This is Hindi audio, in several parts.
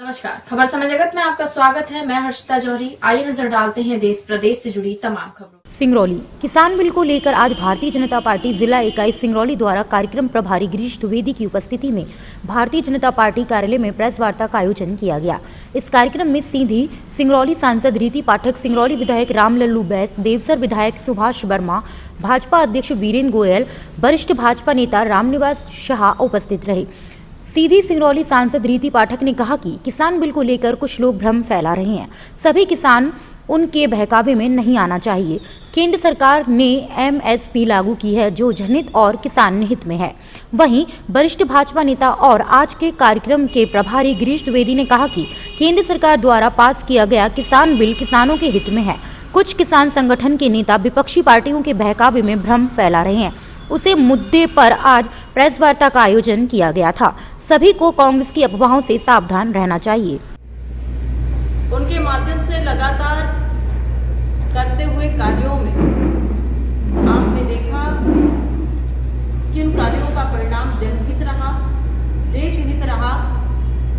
नमस्कार, खबर समय जगत में आपका स्वागत है। मैं हर्षिता जौहरी। आइए नजर डालते हैं देश प्रदेश से जुड़ी तमाम खबरों। सिंगरौली किसान बिल को लेकर आज भारतीय जनता पार्टी जिला इकाई सिंगरौली द्वारा कार्यक्रम प्रभारी गिरीश द्विवेदी की उपस्थिति में भारतीय जनता पार्टी कार्यालय में प्रेस वार्ता का आयोजन किया गया। इस कार्यक्रम में सीधी सिंगरौली सांसद रीति पाठक, सिंगरौली विधायक रामलल्लू बैस, देवसर विधायक सुभाष वर्मा, भाजपा अध्यक्ष वीरेंद्र गोयल, वरिष्ठ भाजपा नेता रामनिवास शाह उपस्थित रहे। सीधी सिंगरौली सांसद रीति पाठक ने कहा कि किसान बिल को लेकर कुछ लोग भ्रम फैला रहे हैं। सभी किसान उनके बहकावे में नहीं आना चाहिए। केंद्र सरकार ने एमएसपी लागू की है जो जनहित और किसान हित में है। वहीं वरिष्ठ भाजपा नेता और आज के कार्यक्रम के प्रभारी गिरीश द्विवेदी ने कहा कि केंद्र सरकार द्वारा पास किया गया किसान बिल किसानों के हित में है। कुछ किसान संगठन के नेता विपक्षी पार्टियों के बहकावे में भ्रम फैला रहे हैं। उसे मुद्दे पर आज प्रेस वार्ता का आयोजन किया गया था। सभी को कांग्रेस की अफवाहों से सावधान रहना चाहिए। उनके माध्यम से लगातार करते हुए कार्यों में आपने देखा कि उन कार्यों का परिणाम जनहित रहा, देश हित रहा,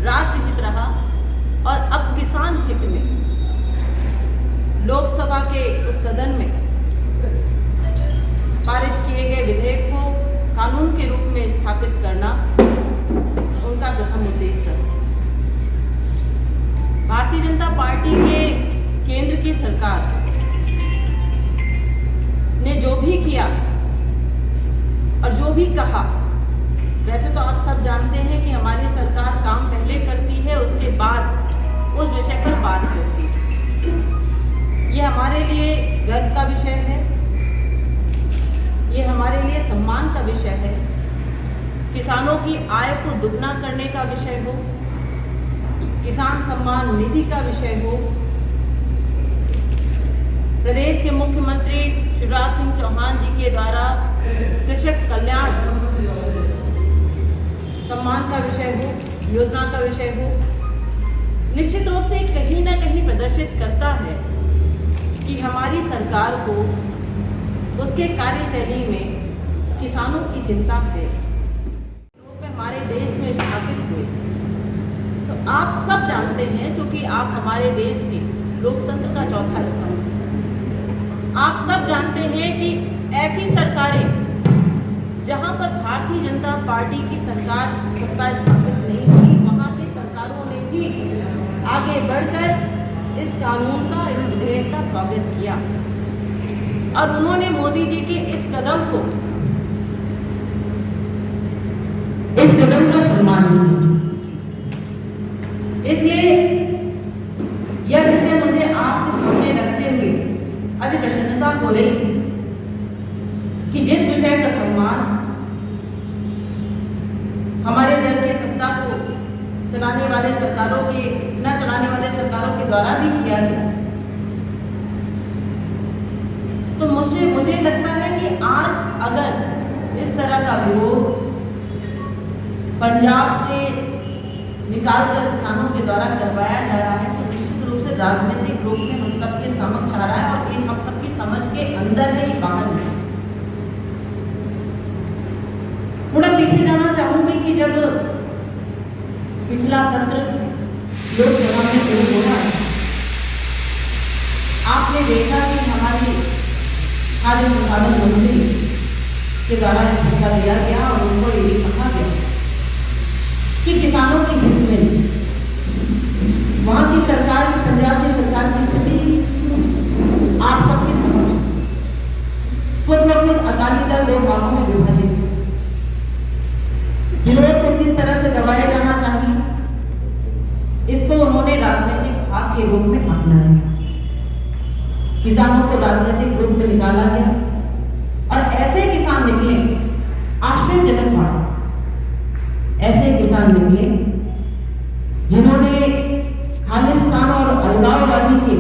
राष्ट्र हित रहा और अब किसान हित में लोकसभा के उस सदन में पारित किए गए विधेयक को कानून के रूप में स्थापित करना उनका प्रथम उद्देश्य है। भारतीय जनता पार्टी के केंद्र की सरकार ने जो भी किया और जो भी कहा, वैसे तो आप सब जानते हैं कि हमारी सरकार काम पहले करती है, उसके बाद उस विषय पर बात करती है। ये हमारे लिए गर्व का विषय है, ये हमारे लिए सम्मान का विषय है। किसानों की आय को दुगना करने का विषय हो, किसान सम्मान निधि का विषय हो, प्रदेश के मुख्यमंत्री शिवराज सिंह चौहान जी के द्वारा कृषक कल्याण सम्मान का विषय हो, योजना का विषय हो, निश्चित रूप से कहीं ना कहीं प्रदर्शित करता है कि हमारी सरकार को उसके कार्यशैली में किसानों की चिंता है। लोग हमारे देश में स्थापित हुए तो आप सब जानते हैं, क्योंकि आप हमारे देश के लोकतंत्र का चौथा स्तंभ हैं। आप सब जानते हैं कि ऐसी सरकारें जहां पर भारतीय जनता पार्टी की सरकार सत्ता स्थापित नहीं हुई, वहां की सरकारों ने भी आगे बढ़कर इस कानून का, इस विधेयक का स्वागत किया और उन्होंने मोदी जी के इस कदम का सम्मान किया। इसलिए यह विषय मुझे आपके सामने रखते हुए अति प्रसन्नता हो रही है कि जिस विषय का सम्मान हमारे दल के सत्ता को चलाने वाले सरकारों के न चलाने वाले सरकारों के द्वारा भी किया गया, तो मुझे लगता है कि आज अगर इस तरह का विरोध पंजाब से निकालकर किसानों के द्वारा करवाया जा रहा है, तो निश्चित रूप से राजनीतिक रूप में हम सबके समक्ष आ रहा है और ये हम सबकी समझ के अंदर है, ये बाहर नहीं। थोड़ा पीछे जाना चाहूंगी कि जब पिछला सत्र लोकसभा में शुरू हुआ, आपने देखा कि हमारी खाद्य संसाधन मंत्री के द्वारा इस्तीफा दिया गया और उनको ये भी कहा गया कि किसानों के हित में वहां की सरकार, पंजाब की सरकार की स्थिति आप सबके समझ पूर्व अकाली दल दो भागों में विभाजित है। विरोध को किस तरह से दबाया जाना चाहिए, इसको उन्होंने राजनीतिक भाग के रूप में माना है। किसानों को राजनीतिक रूप में निकाला गया और ऐसे किसान निकले, आश्चर्यजनक बात, ऐसे किसान निकले जिन्होंने खालिस्तान और अलगाववादी के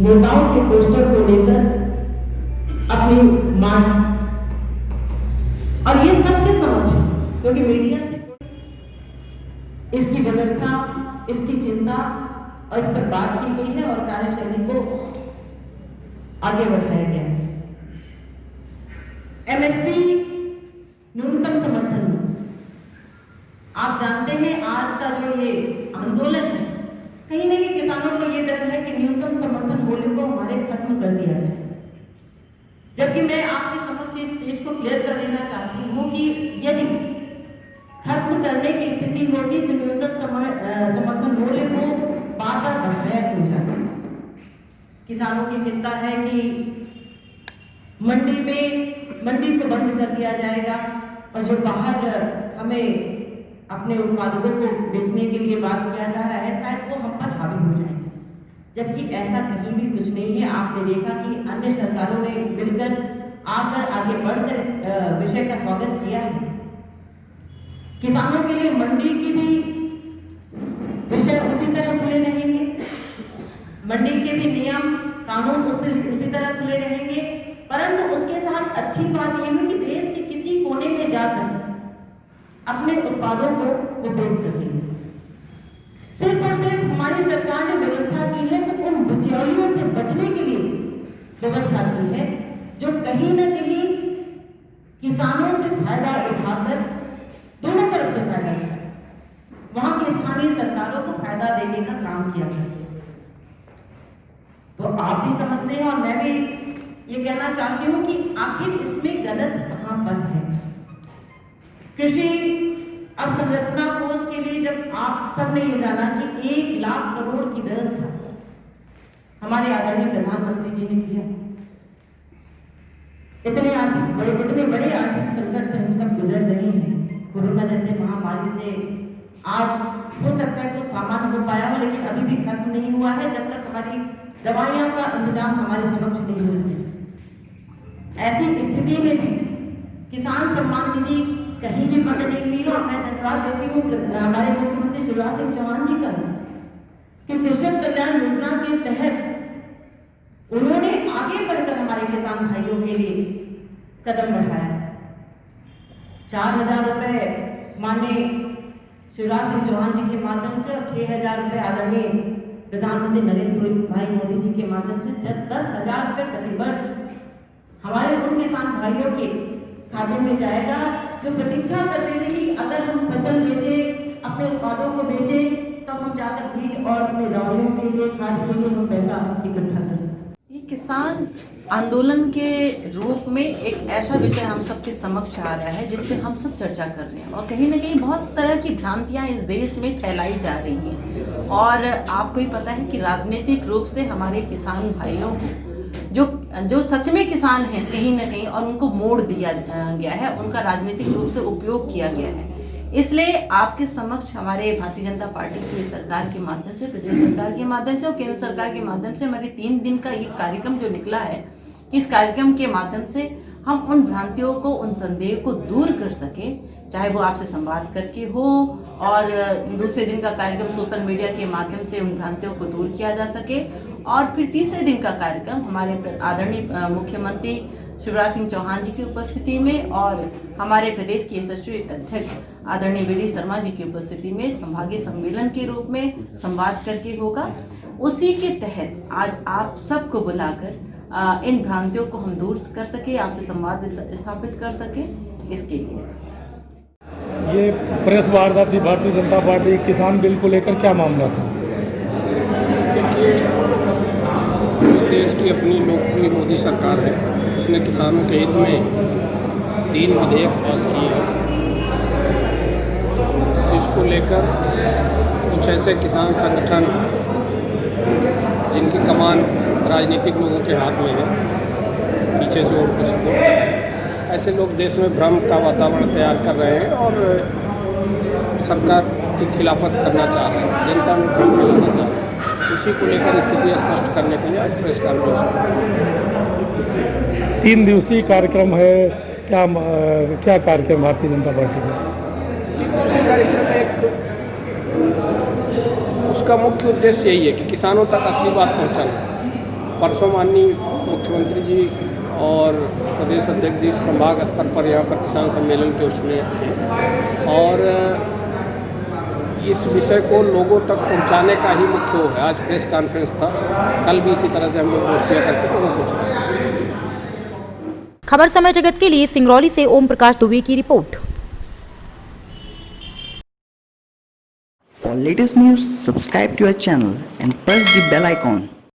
नेताओं के पोस्टर को लेकर अपनी मांग, और ये सबके समझ, क्योंकि मीडिया से इसकी व्यवस्था, इसकी चिंता और इस पर बात की गई है और कार्यशैली को आगे बढ़ाया गया है। एमएसपी न्यूनतम समर्थन आप जानते हैं आज का जो ये आंदोलन है, कहीं ना कहीं किसानों को ये डर है कि न्यूनतम समर्थन मूल्य को हमारे खत्म कर दिया जाए। जबकि मैं आपके समक्ष इस चीज को क्लियर कर देना चाहती हूँ कि यदि खत्म करने की स्थिति होगी तो न्यूनतम समर्थन मूल्य को बार-बार बढ़ाया क्यों जाता है। किसानों की चिंता है कि मंडी को बंद कर दिया जाएगा और जो बाहर हमें अपने उत्पादकों को बेचने के लिए बात किया जा रहा है शायद वो हम पर हावी हो जाएंगे, जबकि ऐसा कहीं भी कुछ नहीं है। आपने देखा कि अन्य सरकारों ने मिलकर आकर आगे बढ़कर इस विषय का स्वागत किया है। किसानों के लिए मंडी की भी विषय उसी तरह खुले रहेंगे, मंडी के भी नियम कानून उसी तरह खुले रहेंगे, परंतु उसके साथ अच्छी बात यह है कि देश के किसी कोने में जाकर अपने उत्पादों को वो बेच सकेंगे। सिर्फ और सिर्फ हमारी सरकार ने व्यवस्था की है तो उन बिचौलियों से बचने के लिए व्यवस्था की है जो कहीं न कहीं किसानों से फायदा उठाकर दोनों तरफ से फायदा है, वहां की स्थानीय सरकारों को फायदा देने का काम किया करते हैं। तो आप भी समझते हैं और मैं भी ये कहना चाहती हूँ कि आखिर इसमें गलत कहां पर है। कृषि अवसंरचना कोष के लिए जब आप सबने ये जाना कि 1 लाख करोड़ की व्यवस्था हमारे आदरणीय प्रधानमंत्री जी ने किया, इतने बड़े आर्थिक संकट से हम सब गुजर रहे हैं, कोरोना जैसे महामारी से। आज हो सकता है कुछ सामान्य हो पाया हो, लेकिन अभी भी खत्म नहीं हुआ है जब तक हमारी दवाइयों का इंतजाम हमारे समक्ष नहीं हो जाए। ऐसी स्थिति में भी किसान सम्मान निधि कहीं भी बंद नहीं हुई और मैं धन्यवाद देती हूँ हमारे मुख्यमंत्री शिवराज सिंह चौहान जी का कि कृषक कल्याण योजना के तहत उन्होंने आगे बढ़कर हमारे किसान भाइयों के लिए कदम बढ़ाया। 4,000 रुपए माननीय शिवराज सिंह चौहान जी के माध्यम से और 6,000 रुपए आदरणीय प्रधानमंत्री नरेंद्र भाई मोदी जी के माध्यम से 10,000 रुपए प्रतिवर्ष हमारे उन किसान भाइयों के खाते में जाएगा जो प्रतीक्षा करते थे कि अगर हम फसल बेचें, अपने उत्पादों को बेचें, तब हम जाकर बीज और अपने दवाइयों के लिए, खाद के लिए हम पैसा इकट्ठा कर सकते। ये किसान आंदोलन के रूप में एक ऐसा विषय हम सबके समक्ष आ रहा है जिस पे हम सब चर्चा कर रहे हैं और कहीं ना कहीं बहुत तरह की भ्रांतियां इस देश में फैलाई जा रही हैं। और आपको ही पता है कि राजनीतिक रूप से हमारे किसान भाइयों को जो सच में किसान हैं कहीं ना कहीं और उनको मोड़ दिया गया है, उनका राजनीतिक रूप से उपयोग किया गया है। इसलिए आपके समक्ष हमारे भारतीय जनता पार्टी की सरकार के माध्यम से, प्रदेश सरकार के माध्यम से और केंद्र सरकार के माध्यम से हमारे 3 दिन का ये कार्यक्रम जो निकला है, इस कार्यक्रम के माध्यम से हम उन भ्रांतियों को, उन संदेह को दूर कर सके, चाहे वो आपसे संवाद करके हो और दूसरे दिन का कार्यक्रम सोशल मीडिया के माध्यम से उन भ्रांतियों को दूर किया जा सके और फिर तीसरे दिन का कार्यक्रम हमारे आदरणीय मुख्यमंत्री शिवराज सिंह चौहान जी की उपस्थिति में और हमारे प्रदेश के यशस्वी अध्यक्ष आदरणीय वी.डी. शर्मा जी की उपस्थिति में संभागीय सम्मेलन के रूप में संवाद करके होगा। उसी के तहत आज आप सबको बुलाकर इन भ्रांतियों को हम दूर कर सके, आपसे संवाद स्थापित कर सके, इसके लिए ये प्रेस वारदात थी भारतीय जनता पार्टी किसान बिल को लेकर, क्या मामला था? जो देश की अपनी लोकप्रिय मोदी सरकार है, उसने किसानों के हित में 3 विधेयक पास किए हैं, जिसको लेकर कुछ ऐसे किसान संगठन जिनकी कमान राजनीतिक लोगों के हाथ में है, पीछे से उनको सपोर्ट कर रहे हैं, ऐसे लोग देश में भ्रम का वातावरण तैयार कर रहे हैं और सरकार की खिलाफत करना चाह रहे हैं, जनता में भ्रम फैलाना चाह रहे हैं। उसी को लेकर स्थिति स्पष्ट करने के लिए आज प्रेस कॉन्फ्रेंस 3 दिवसीय कार्यक्रम है, क्या कार्यक्रम भारतीय जनता पार्टी का? 3 दिवसीय कार्यक्रम एक उसका मुख्य उद्देश्य यही है कि किसानों तक असली बात पहुंचाना। परसों माननीय मुख्यमंत्री जी और प्रदेश अध्यक्ष जी संभाग स्तर पर यहाँ पर किसान सम्मेलन के उसमें और इस विषय को लोगों तक पहुंचाने का ही मुख्य वो है। आज प्रेस कॉन्फ्रेंस था, कल भी इसी तरह से हम लोग गोष्ठियाँ करके लोगों को खबर समय जगत के लिए सिंगरौली से ओम प्रकाश दुबे की report. latest news, subscribe to our channel and press the bell icon.